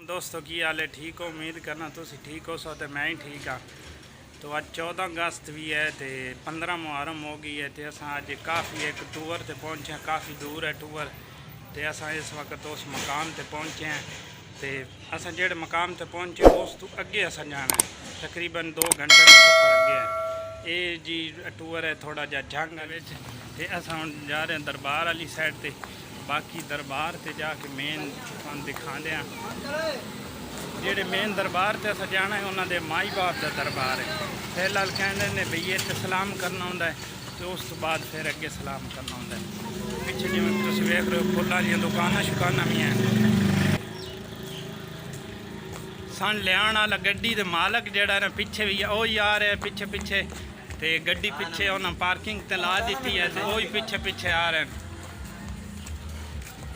दोस्तों की हाल है, ठीक हो? उम्मीद करना तुम ठीक हो। सो तो मैं ही ठीक हाँ। तो अज 14 अगस्त भी है तो 15 मुहर्रम हो गई है। तो अस अज काफ़ी एक टूर से पहुँचे हैं, काफ़ी दूर है टूर। तो अस इस वक्त उस मकाम से पहुँचे हैं। तो अस जेड़े मकाम से पहुँचे उस तो अगे अस जाना है, तकरीबन 2 घंटे का सफ़र अगे है। ये जी टूर है थोड़ा जहा जंग है। अस हम जा रहे हैं दरबार वाली साइड से। बाकी दरबार से जाके मेन दिखा दें जेडे मेन दरबार से अस जाना है उन्होंने माई बाप का दरबार है। फिलहाल कहते हैं भई इतने सलाम करना होंगे तो उस तो बाद फिर अगे सलाम करना होंगे। पिछे जिमें तुम वेख रहे हो फुलों दी दुकाना शुकाना भी हैं। सन लिया वाला गड्डी के मालक जड़ा ना पिछे भी वही आ रहा है पिछे पिछे। तो गड्डी पिछे उन्हें पार्किंग ते ला दी है तो वही पिछे पिछे आ रहे हैं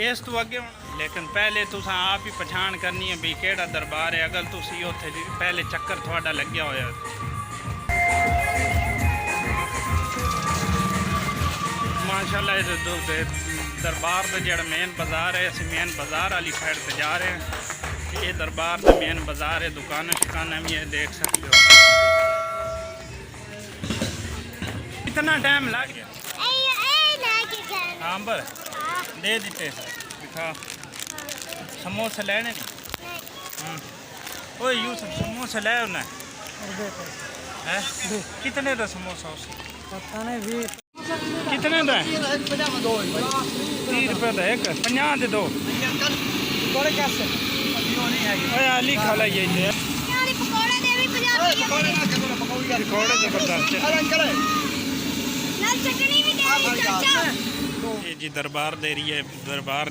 इस तो अगे। लेकिन पहले तुस आप ही पछाण करनी है भी केड़ा दरबार है। अगर तुम उत्थे पहले चक्कर थोड़ा लग्या होया माशाल्लाह। दरबार का जड़ा मेन बाज़ार है, अस मेन बाज़ार वाली साइड से जा रहे हैं। ये दरबार का मेन बाज़ार है, दुकाना शुकाना भी है, देख सकते हो। कितना टाइम लग गया? हाँ बर दे दिते दिखा समोसे लेने नहीं। ओ यूसुफ समोसे ले उन्हें है कितने का समोसा उसे पता नहीं कितने का है? 30 रुपये का एक 50 दे दो। अली खा लाइए पकौड़े ये जी दरबार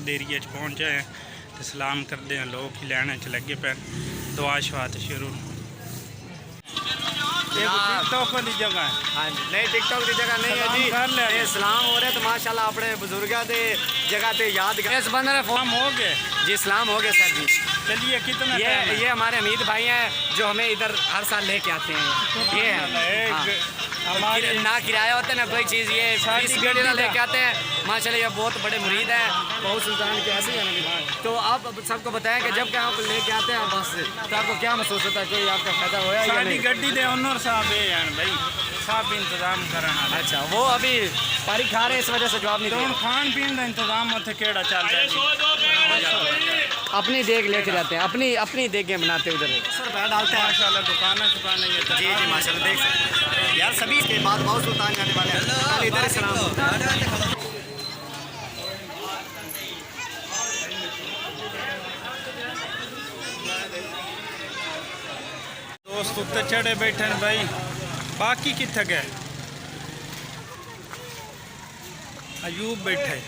देरिए पहुँचे हैं तो सलाम करते हैं। लोग ही लैने च लगे पे दुआ शवा तो शुरू। टिकटॉक वाली जगह है? हाँ जी नहीं टिकटॉक की जगह नहीं है जी। ये सलाम हो रहे तो माशाल्लाह अपने बुजुर्गों के जगह पे याद कर। इस बंदे ने फोन हो गए जी? सलाम हो गए सर जी। चलिए कितना ये हमारे हमीद भाई हैं जो हमें इधर हर साल लेके आते हैं। ये हमारे ना किराया होता है ना कोई चीज़, ये गाड़ी लेके आते हैं माशाल्लाह। ये बहुत बड़े मुरीद हैं बहुत सुल्तान के ऐसे हैं। तो आप सबको बताएं कि जब क्या आप लेके आते हैं बस तो आपको क्या महसूस होता है, कोई आपका फायदा होया या नहीं? गड्डी दे ओनर साहब है भाई साहब इंतजाम करना। अच्छा वो अभी पारी खा रहे हैं इस वजह से जवाब नहीं तो खान पीन का इंतजाम उत्थे केड़ा चल रहा है? अपनी देख लेके जाते हैं, अपनी देखें बनाते उधर सर बैठ डालते हैं माशाल्लाह। दुकाना शुकाना ये जी जी माशाल्लाह देख सकते हैं यार। सभी के बाद बहुत सुल्तान जाने वाले हैं इधर सलाम। दोस्त उत्ते चढ़े बैठे हैं भाई, बाकी कितने गए? अयूब बैठे